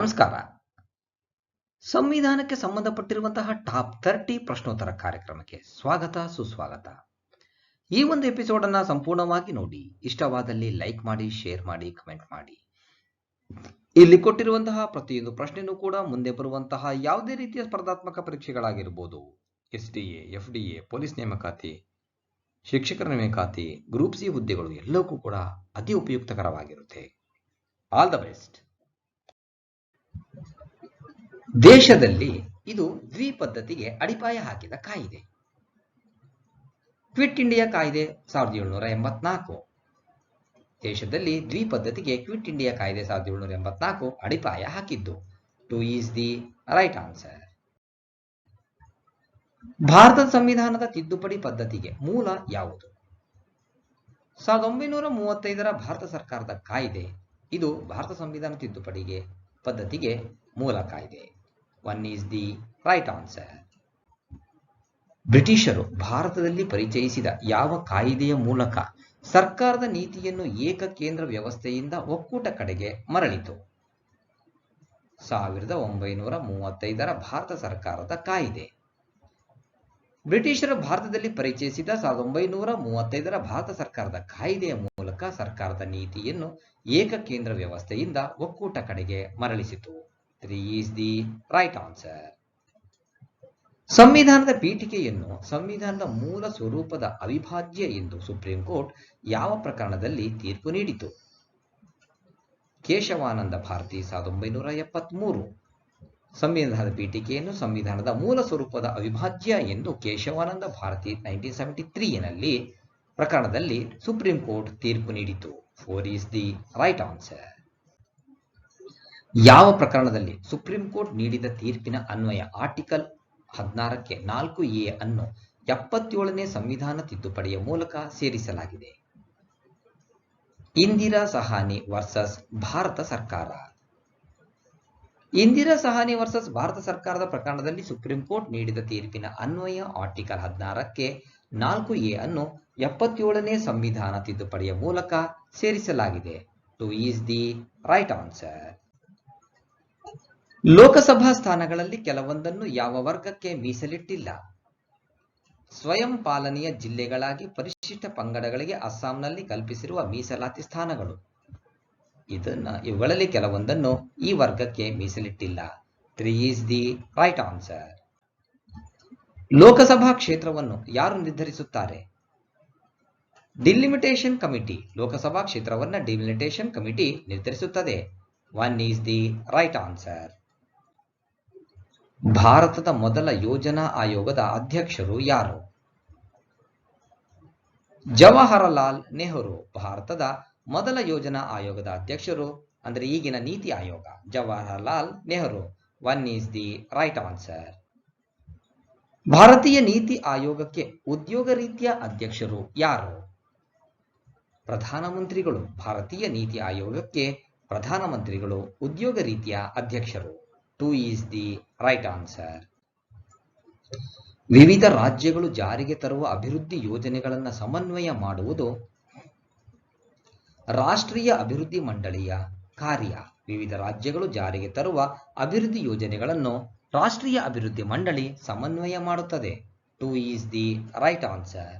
ನಮಸ್ಕಾರ. ಸಂವಿಧಾನಕ್ಕೆ ಸಂಬಂಧಪಟ್ಟಿರುವಂತಹ ಟಾಪ್ 30 ಪ್ರಶ್ನೋತ್ತರ ಕಾರ್ಯಕ್ರಮಕ್ಕೆ ಸ್ವಾಗತ ಸುಸ್ವಾಗತ. ಈ ಒಂದು ಎಪಿಸೋಡ್ ಅನ್ನ ಸಂಪೂರ್ಣವಾಗಿ ನೋಡಿ. ಇಷ್ಟವಾದಲ್ಲಿ ಲೈಕ್ ಮಾಡಿ, ಶೇರ್ ಮಾಡಿ, ಕಮೆಂಟ್ ಮಾಡಿ. ಇಲ್ಲಿ ಕೊಟ್ಟಿರುವಂತಹ ಪ್ರತಿಯೊಂದು ಪ್ರಶ್ನೆನೂ ಕೂಡ ಮುಂದೆ ಬರುವಂತಹ ಯಾವುದೇ ರೀತಿಯ ಸ್ಪರ್ಧಾತ್ಮಕ ಪರೀಕ್ಷೆಗಳಾಗಿರ್ಬೋದು, SDA, FDA, ಪೊಲೀಸ್ ನೇಮಕಾತಿ, ಶಿಕ್ಷಕರ ನೇಮಕಾತಿ, ಗ್ರೂಪ್ ಸಿ ಹುದ್ದೆಗಳು ಎಲ್ಲವೂ ಕೂಡ ಅತಿ ಉಪಯುಕ್ತಕರವಾಗಿರುತ್ತೆ. All the best. ದೇಶದಲ್ಲಿ ಇದು ದ್ವಿಪದ್ಧತಿಗೆ ಅಡಿಪಾಯ ಹಾಕಿದ ಕಾಯಿದೆ. ಕ್ವಿಟ್ ಇಂಡಿಯಾ ಕಾಯ್ದೆ 1784. ದೇಶದಲ್ಲಿ ದ್ವಿಪದ್ಧತಿಗೆ ಕ್ವಿಟ್ ಇಂಡಿಯಾ ಕಾಯ್ದೆ 1784 ಅಡಿಪಾಯ ಹಾಕಿದ್ದು. 2 ಈಸ್ ದಿ ರೈಟ್ ಆನ್ಸರ್. ಭಾರತದ ಸಂವಿಧಾನದ ತಿದ್ದುಪಡಿ ಪದ್ಧತಿಗೆ ಮೂಲ ಯಾವುದು? 1935ರ ಭಾರತ ಸರ್ಕಾರದ ಕಾಯ್ದೆ. ಇದು ಭಾರತ ಸಂವಿಧಾನ ತಿದ್ದುಪಡಿಗೆ ಪದ್ಧತಿಗೆ ಮೂಲ ಕಾಯ್ದೆ. 1 ಈಸ್ ದಿ ರೈಟ್ ಆನ್ಸರ್. ಬ್ರಿಟಿಷರು ಭಾರತದಲ್ಲಿ ಪರಿಚಯಿಸಿದ ಯಾವ ಕಾಯಿದೆಯ ಮೂಲಕ ಸರ್ಕಾರದ ನೀತಿಯನ್ನು ಏಕಕೇಂದ್ರ ವ್ಯವಸ್ಥೆಯಿಂದ ಒಕ್ಕೂಟ ಕಡೆಗೆ ಮರಳಿತು? 1935ರ ಭಾರತ ಸರ್ಕಾರದ ಕಾಯ್ದೆ. ಬ್ರಿಟಿಷರು ಭಾರತದಲ್ಲಿ ಪರಿಚಯಿಸಿದ 1935ರ ಭಾರತ ಸರ್ಕಾರದ ಕಾಯ್ದೆಯ ಮೂಲಕ ಸರ್ಕಾರದ ನೀತಿಯನ್ನು ಏಕಕೇಂದ್ರ ವ್ಯವಸ್ಥೆಯಿಂದ ಒಕ್ಕೂಟ ಕಡೆಗೆ ಮರಳಿಸಿತು. 3 ಈಸ್ ದಿ ರೈಟ್ ಆನ್ಸರ್. ಸಂವಿಧಾನದ ಪೀಠಿಕೆಯನ್ನು ಸಂವಿಧಾನದ ಮೂಲ ಸ್ವರೂಪದ ಅವಿಭಾಜ್ಯ ಎಂದು ಸುಪ್ರೀಂ ಕೋರ್ಟ್ ಯಾವ ಪ್ರಕರಣದಲ್ಲಿ ತೀರ್ಪು ನೀಡಿತು? ಕೇಶವಾನಂದ ಭಾರತಿ 1973. ಸಂವಿಧಾನದ ಪೀಠಿಕೆಯನ್ನು ಸಂವಿಧಾನದ ಮೂಲ ಸ್ವರೂಪದ ಅವಿಭಾಜ್ಯ ಎಂದು ಕೇಶವಾನಂದ ಭಾರತಿ 1973ನಲ್ಲಿ ಪ್ರಕರಣದಲ್ಲಿ ಸುಪ್ರೀಂ ಕೋರ್ಟ್ ತೀರ್ಪು ನೀಡಿತು. 4 ಈಸ್ ದಿ ರೈಟ್ ಆನ್ಸರ್. ಯಾವ ಪ್ರಕರಣದಲ್ಲಿ ಸುಪ್ರೀಂ ಕೋರ್ಟ್ ನೀಡಿದ ತೀರ್ಪಿನ ಅನ್ವಯ ಆರ್ಟಿಕಲ್ 16ಕ್ಕೆ 4A ಅನ್ನು 77ನೇ ಸಂವಿಧಾನ ತಿದ್ದುಪಡಿಯ ಮೂಲಕ ಸೇರಿಸಲಾಗಿದೆ? ಇಂದಿರಾ ಸಹಾನಿ ವರ್ಸಸ್ ಭಾರತ ಸರ್ಕಾರ. ಇಂದಿರಾ ಸಹಾನಿ ವರ್ಸಸ್ ಭಾರತ ಸರ್ಕಾರದ ಪ್ರಕರಣದಲ್ಲಿ ಸುಪ್ರೀಂ ಕೋರ್ಟ್ ನೀಡಿದ ತೀರ್ಪಿನ ಅನ್ವಯ ಆರ್ಟಿಕಲ್ 16ಕ್ಕೆ 4A ಅನ್ನು 77ನೇ ಸಂವಿಧಾನ ತಿದ್ದುಪಡಿಯ ಮೂಲಕ ಸೇರಿಸಲಾಗಿದೆ. 2 is the right answer. Lok Sabha ಸ್ಥಾನಗಳಲ್ಲಿ ಕೆಲವೊಂದನ್ನು ಯಾವ ವರ್ಗಕ್ಕೆ ಮೀಸಲಿಟ್ಟಿಲ್ಲ? ಸ್ವಯಂ ಪಾಲನೆಯ ಜಿಲ್ಲೆಗಳಾಗಿ ಪರಿಶಿಷ್ಟ ಪಂಗಡಗಳಿಗೆ ಅಸ್ಸಾಂನಲ್ಲಿ ಕಲ್ಪಿಸಿರುವ ಮೀಸಲಾತಿ ಸ್ಥಾನಗಳು. ಇವುಗಳಲ್ಲಿ ಕೆಲವೊಂದನ್ನು ಈ ವರ್ಗಕ್ಕೆ ಮೀಸಲಿಟ್ಟಿಲ್ಲ. 3 is the right answer. Lok Sabha ಕ್ಷೇತ್ರವನ್ನು ಯಾರು ನಿರ್ಧರಿಸುತ್ತಾರೆ? Delimitation committee. ಲೋಕಸಭಾ ಕ್ಷೇತ್ರವನ್ನು ಡಿಲಿಮಿಟೇಷನ್ ಕಮಿಟಿ ನಿರ್ಧರಿಸುತ್ತದೆ. 1 ಈಸ್ ದಿ ರೈಟ್ ಆನ್ಸರ್. ಭಾರತದ ಮೊದಲ ಯೋಜನಾ ಆಯೋಗದ ಅಧ್ಯಕ್ಷರು ಯಾರು? ಜವಾಹರಲಾಲ್ ನೆಹರು ಭಾರತದ ಮೊದಲ ಯೋಜನಾ ಆಯೋಗದ ಅಧ್ಯಕ್ಷರು, ಅಂದರೆ ಈಗಿನ NITI Aayog. Jawaharlal Nehru. 1 is the right answer. ಭಾರತೀಯ ನೀತಿ ಆಯೋಗಕ್ಕೆ ಉದ್ಯೋಗ ರೀತಿಯ ಅಧ್ಯಕ್ಷರು ಯಾರು? ಪ್ರಧಾನಮಂತ್ರಿಗಳು. ಭಾರತೀಯ ನೀತಿ ಆಯೋಗಕ್ಕೆ ಪ್ರಧಾನಮಂತ್ರಿಗಳು ಉದ್ಯೋಗ ರೀತಿಯ ಅಧ್ಯಕ್ಷರು. 2 ಈಸ್ ದಿ ರೈಟ್ ಆನ್ಸರ್. ವಿವಿಧ ರಾಜ್ಯಗಳು ಜಾರಿಗೆ ತರುವ ಅಭಿವೃದ್ಧಿ ಯೋಜನೆಗಳನ್ನು ಸಮನ್ವಯ ಮಾಡುವುದು ರಾಷ್ಟ್ರೀಯ ಅಭಿವೃದ್ಧಿ ಮಂಡಳಿಯ ಕಾರ್ಯ. ವಿವಿಧ ರಾಜ್ಯಗಳು ಜಾರಿಗೆ ತರುವ ಅಭಿವೃದ್ಧಿ ಯೋಜನೆಗಳನ್ನು ರಾಷ್ಟ್ರೀಯ ಅಭಿವೃದ್ಧಿ ಮಂಡಳಿ ಸಮನ್ವಯ ಮಾಡುತ್ತದೆ. 2 ಈಸ್ ದಿ ರೈಟ್ ಆನ್ಸರ್.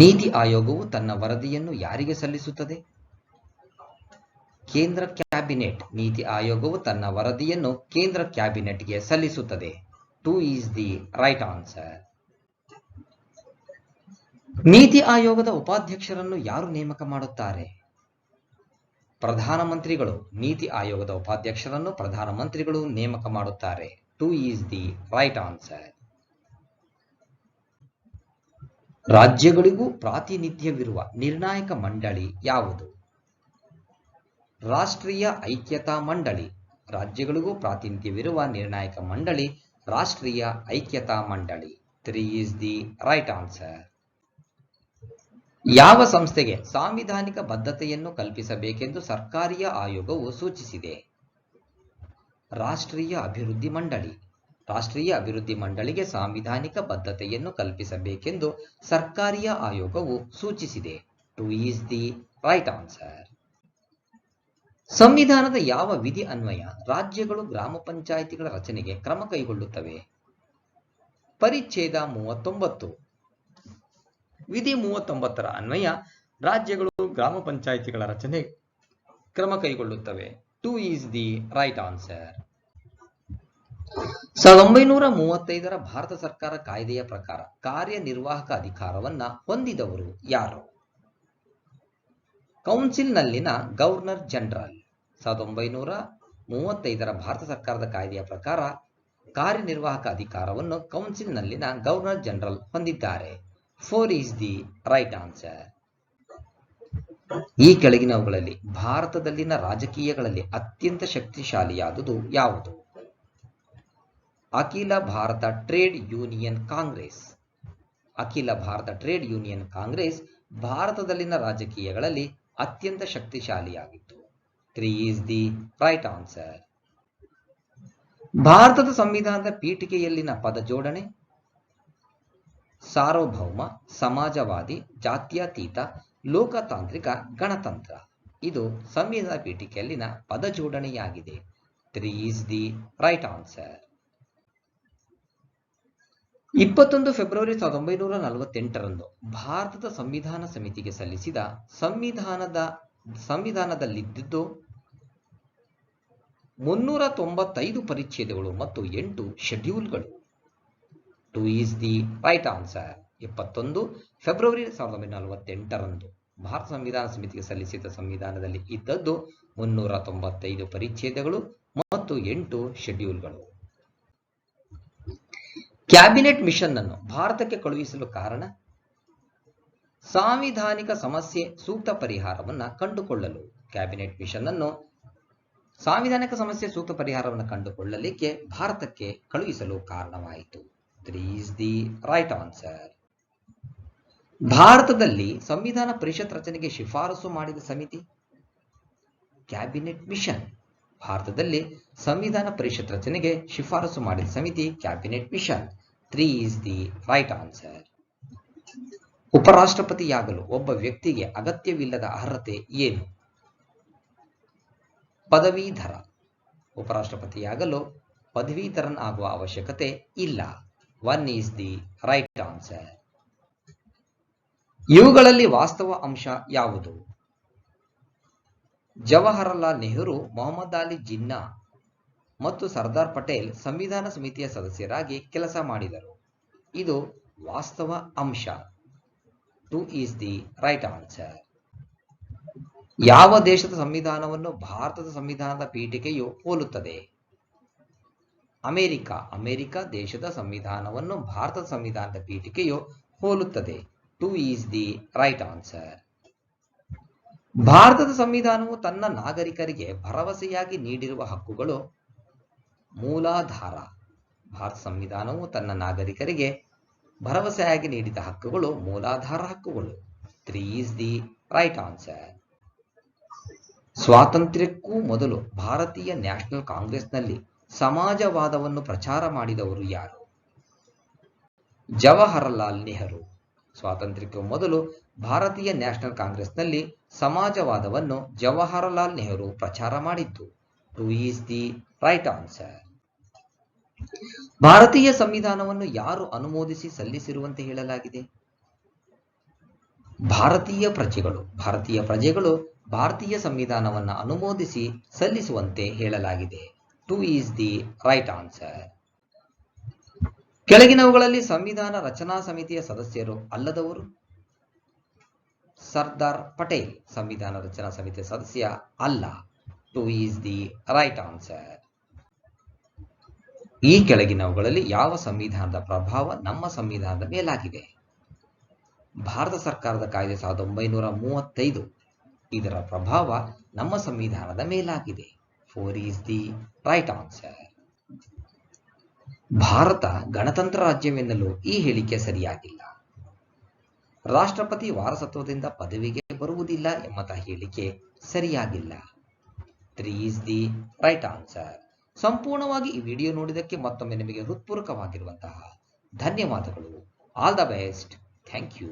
ನೀತಿ ಆಯೋಗವು ತನ್ನ ವರದಿಯನ್ನು ಯಾರಿಗೆ ಸಲ್ಲಿಸುತ್ತದೆ? ಕೇಂದ್ರ ಕ್ಯಾಬಿನೆಟ್. ನೀತಿ ಆಯೋಗವು ತನ್ನ ವರದಿಯನ್ನು ಕೇಂದ್ರ ಕ್ಯಾಬಿನೆಟ್ಗೆ ಸಲ್ಲಿಸುತ್ತದೆ. 2 ಈಸ್ ದಿ ರೈಟ್ ಆನ್ಸರ್. ನೀತಿ ಆಯೋಗದ ಉಪಾಧ್ಯಕ್ಷರನ್ನು ಯಾರು ನೇಮಕ ಮಾಡುತ್ತಾರೆ? ಪ್ರಧಾನಮಂತ್ರಿಗಳು. ನೀತಿ ಆಯೋಗದ ಉಪಾಧ್ಯಕ್ಷರನ್ನು ಪ್ರಧಾನಮಂತ್ರಿಗಳು ನೇಮಕ ಮಾಡುತ್ತಾರೆ. 2 ಈಸ್ ದಿ ರೈಟ್ ಆನ್ಸರ್. ರಾಜ್ಯಗಳಿಗೂ ಪ್ರಾತಿನಿಧ್ಯವಿರುವ ನಿರ್ಣಾಯಕ ಮಂಡಳಿ ಯಾವುದು? ರಾಷ್ಟ್ರೀಯ ಐಕ್ಯತಾ ಮಂಡಳಿ. ರಾಜ್ಯಗಳಿಗೂ ಪ್ರಾತಿನಿಧ್ಯವಿರುವ ನಿರ್ಣಾಯಕ ಮಂಡಳಿ ರಾಷ್ಟ್ರೀಯ ಐಕ್ಯತಾ ಮಂಡಳಿ. 3 ಈಸ್ ದಿ ರೈಟ್ ಆನ್ಸರ್. ಯಾವ ಸಂಸ್ಥೆಗೆ ಸಾಂವಿಧಾನಿಕ ಬದ್ಧತೆಯನ್ನು ಕಲ್ಪಿಸಬೇಕೆಂದು ಸರ್ಕಾರೀಯ ಆಯೋಗವು ಸೂಚಿಸಿದೆ? ರಾಷ್ಟ್ರೀಯ ಅಭಿವೃದ್ಧಿ ಮಂಡಳಿ. ರಾಷ್ಟ್ರೀಯ ಅಭಿವೃದ್ಧಿ ಮಂಡಳಿಗೆ ಸಾಂವಿಧಾನಿಕ ಬದ್ಧತೆಯನ್ನು ಕಲ್ಪಿಸಬೇಕೆಂದು ಸರ್ಕಾರೀಯ ಆಯೋಗವು ಸೂಚಿಸಿದೆ. 2 ಈಸ್ ದಿ ರೈಟ್ ಆನ್ಸರ್. ಸಂವಿಧಾನದ ಯಾವ ವಿಧಿ ಅನ್ವಯ ರಾಜ್ಯಗಳು ಗ್ರಾಮ ಪಂಚಾಯಿತಿಗಳ ರಚನೆಗೆ ಕ್ರಮ ಕೈಗೊಳ್ಳುತ್ತವೆ? ಪರಿಚ್ಛೇದ 39. ವಿಧಿ 39ರ ಅನ್ವಯ ರಾಜ್ಯಗಳು ಗ್ರಾಮ ಪಂಚಾಯಿತಿಗಳ ರಚನೆ ಕ್ರಮ ಕೈಗೊಳ್ಳುತ್ತವೆ. 2 is the right answer. 1935ರ Bharat ಸರ್ಕಾರ ಕಾಯ್ದೆಯ ಪ್ರಕಾರ ಕಾರ್ಯನಿರ್ವಾಹಕ ಅಧಿಕಾರವನ್ನ ಹೊಂದಿದವರು ಯಾರು? ಕೌನ್ಸಿಲ್ನಲ್ಲಿನ ಗವರ್ನರ್ ಜನರಲ್. 1935ರ ಭಾರತ ಸರ್ಕಾರದ ಕಾಯ್ದೆಯ ಪ್ರಕಾರ ಕಾರ್ಯನಿರ್ವಾಹಕ ಅಧಿಕಾರವನ್ನು ಕೌನ್ಸಿಲ್ನಲ್ಲಿನ ಗವರ್ನರ್ ಜನರಲ್ ಹೊಂದಿದ್ದಾರೆ. 4 is the right answer. ಈ ಕೆಳಗಿನವುಗಳಲ್ಲಿ ಭಾರತದಲ್ಲಿನ ರಾಜಕೀಯಗಳಲ್ಲಿ ಅತ್ಯಂತ ಶಕ್ತಿಶಾಲಿಯಾದುದು ಯಾವುದು? ಅಖಿಲ ಭಾರತ ಟ್ರೇಡ್ ಯೂನಿಯನ್ ಕಾಂಗ್ರೆಸ್. ಅಖಿಲ ಭಾರತ ಟ್ರೇಡ್ ಯೂನಿಯನ್ ಕಾಂಗ್ರೆಸ್ ಭಾರತದಲ್ಲಿನ ರಾಜಕೀಯಗಳಲ್ಲಿ ಅತ್ಯಂತ ಶಕ್ತಿಶಾಲಿಯಾಗಿತ್ತು. 3 is the right answer. ಭಾರತದ ಸಂವಿಧಾನದ ಪೀಠಿಕೆಯಲ್ಲಿನ ಪದ ಜೋಡಣೆ ಸಾರ್ವಭೌಮ, ಸಮಾಜವಾದಿ, ಜಾತ್ಯತೀತ, ಲೋಕತಾಂತ್ರಿಕ, ಗಣತಂತ್ರ. ಇದು ಸಂವಿಧಾನ ಪೀಠಿಕೆಯಲ್ಲಿನ ಪದ ಜೋಡಣೆಯಾಗಿದೆ. 3 is the right answer. 21 February 1948ರಂದು ಭಾರತದ ಸಂವಿಧಾನ ಸಮಿತಿಗೆ ಸಲ್ಲಿಸಿದ ಸಂವಿಧಾನದಲ್ಲಿದ್ದು 395 ಪರಿಚ್ಛೇದಗಳು ಮತ್ತು 8 ಶೆಡ್ಯೂಲ್ಗಳು. 2 is the right answer. 21 February 1948ರಂದು ಭಾರತ ಸಂವಿಧಾನ ಸಮಿತಿಗೆ ಸಲ್ಲಿಸಿದ ಸಂವಿಧಾನದಲ್ಲಿ ಇದ್ದದ್ದು 395 ಪರಿಚ್ಛೇದಗಳು ಮತ್ತು 8 ಶೆಡ್ಯೂಲ್ಗಳು. ಕ್ಯಾಬಿನೆಟ್ ಮಿಷನ್ ಅನ್ನು ಭಾರತಕ್ಕೆ ಕಳುಹಿಸಲು ಕಾರಣ? ಸಾಂವಿಧಾನಿಕ ಸಮಸ್ಯೆ ಸೂಕ್ತ ಪರಿಹಾರವನ್ನು ಕಂಡುಕೊಳ್ಳಲು. ಕ್ಯಾಬಿನೆಟ್ ಮಿಷನ್ ಅನ್ನು ಸಾಂವಿಧಾನಿಕ ಸಮಸ್ಯೆ ಸೂಕ್ತ ಪರಿಹಾರವನ್ನು ಕಂಡುಕೊಳ್ಳಲಿಕ್ಕೆ ಭಾರತಕ್ಕೆ ಕಳುಹಿಸಲು ಕಾರಣವಾಯಿತು. 3 is the right answer. ಭಾರತದಲ್ಲಿ ಸಂವಿಧಾನ ಪರಿಷತ್ ರಚನೆಗೆ ಶಿಫಾರಸು ಮಾಡಿದ ಸಮಿತಿ? Cabinet mission. ಭಾರತದಲ್ಲಿ ಸಂವಿಧಾನ ಪರಿಷತ್ ರಚನೆಗೆ ಶಿಫಾರಸು ಮಾಡಿದ ಸಮಿತಿ cabinet mission. 3 is the right answer. ಉಪರಾಷ್ಟ್ರಪತಿಯಾಗಲು ಒಬ್ಬ ವ್ಯಕ್ತಿಗೆ ಅಗತ್ಯವಿಲ್ಲದ ಅರ್ಹತೆ ಏನು? ಪದವೀಧರ. ಉಪರಾಷ್ಟ್ರಪತಿಯಾಗಲು ಪದವೀಧರನಾಗುವ ಅವಶ್ಯಕತೆ ಇಲ್ಲ. 1 is the right answer. ಇವುಗಳಲ್ಲಿ ವಾಸ್ತವ ಅಂಶ ಯಾವುದು? ಜವಾಹರಲಾಲ್ ನೆಹರು, ಮೊಹಮ್ಮದ್ ಅಲಿ ಜಿನ್ನಾ ಮತ್ತು ಸರ್ದಾರ್ ಪಟೇಲ್ ಸಂವಿಧಾನ ಸಮಿತಿಯ ಸದಸ್ಯರಾಗಿ ಕೆಲಸ ಮಾಡಿದರು. ಇದು ವಾಸ್ತವ ಅಂಶ. 2 is the right answer. ಯಾವ ದೇಶದ ಸಂವಿಧಾನವನ್ನು ಭಾರತದ ಸಂವಿಧಾನದ ಪೀಠಿಕೆಯು ಹೋಲುತ್ತದೆ? ಅಮೆರಿಕ. ಅಮೆರಿಕ ದೇಶದ ಸಂವಿಧಾನವನ್ನು ಭಾರತದ ಸಂವಿಧಾನದ ಪೀಠಿಕೆಯು ಹೋಲುತ್ತದೆ. 2 is the right answer. ಭಾರತದ ಸಂವಿಧಾನವು ತನ್ನ ನಾಗರಿಕರಿಗೆ ಭರವಸೆಯಾಗಿ ನೀಡಿರುವ ಹಕ್ಕುಗಳು ಮೂಲಾಧಾರ. ಭಾರತ ಸಂವಿಧಾನವು ತನ್ನ ನಾಗರಿಕರಿಗೆ ಭರವಸೆಯಾಗಿ ನೀಡಿದ ಹಕ್ಕುಗಳು ಮೂಲಾಧಾರ ಹಕ್ಕುಗಳು. 3 is the right answer. ಸ್ವಾತಂತ್ರ್ಯಕ್ಕೂ ಮೊದಲು ಭಾರತೀಯ ನ್ಯಾಷನಲ್ ಕಾಂಗ್ರೆಸ್ನಲ್ಲಿ ಸಮಾಜವಾದವನ್ನು ಪ್ರಚಾರ ಮಾಡಿದವರು ಯಾರು? ಜವಾಹರಲಾಲ್ ನೆಹರು. ಸ್ವಾತಂತ್ರ್ಯಕ್ಕೂ ಮೊದಲು ಭಾರತೀಯ ನ್ಯಾಷನಲ್ ಕಾಂಗ್ರೆಸ್ನಲ್ಲಿ ಸಮಾಜವಾದವನ್ನು ಜವಾಹರಲಾಲ್ ನೆಹರು ಪ್ರಚಾರ ಮಾಡಿದ್ದು. 2 is the right answer. ಭಾರತೀಯ ಸಂವಿಧಾನವನ್ನು ಯಾರು ಅನುಮೋದಿಸಿ ಸಲ್ಲಿಸಿರುವಂತೆ ಹೇಳಲಾಗಿದೆ? ಭಾರತೀಯ ಪ್ರಜೆಗಳು. ಭಾರತೀಯ ಪ್ರಜೆಗಳು ಭಾರತೀಯ ಸಂವಿಧಾನವನ್ನು ಅನುಮೋದಿಸಿ ಸಲ್ಲಿಸುವಂತೆ ಹೇಳಲಾಗಿದೆ. 2 is the right answer. ಕೆಳಗಿನವುಗಳಲ್ಲಿ ಸಂವಿಧಾನ ರಚನಾ ಸಮಿತಿಯ ಸದಸ್ಯರು ಅಲ್ಲದವರು? ಸರ್ದಾರ್ ಪಟೇಲ್ ಸಂವಿಧಾನ ರಚನಾ ಸಮಿತಿಯ ಸದಸ್ಯ ಅಲ್ಲ. 2 is the right answer. ಈ ಕೆಳಗಿನವುಗಳಲ್ಲಿ ಯಾವ ಸಂವಿಧಾನದ ಪ್ರಭಾವ ನಮ್ಮ ಸಂವಿಧಾನದ ಮೇಲಾಗಿದೆ? ಭಾರತ ಸರ್ಕಾರದ ಕಾಯ್ದೆ 1935. ಇದರ ಪ್ರಭಾವ ನಮ್ಮ ಸಂವಿಧಾನದ ಮೇಲಾಗಿದೆ. 4 is the right answer. Bharat ಗಣತಂತ್ರ ರಾಜ್ಯವೆನ್ನಲು ಈ ಹೇಳಿಕೆ ಸರಿಯಾಗಿಲ್ಲ. ರಾಷ್ಟ್ರಪತಿ ವಾರಸತ್ವದಿಂದ ಪದವಿಗೆ ಬರುವುದಿಲ್ಲ ಎಂಬ ಹೇಳಿಕೆ ಸರಿಯಾಗಿಲ್ಲ. 3 is the right answer. ಸಂಪೂರ್ಣವಾಗಿ ಈ ವಿಡಿಯೋ ನೋಡಿದ್ದಕ್ಕೆ ಮತ್ತೊಮ್ಮೆ ನಿಮಗೆ ಹೃತ್ಪೂರ್ವಕವಾಗಿರುವಂತಹ ಧನ್ಯವಾದಗಳು. All the best. Thank you.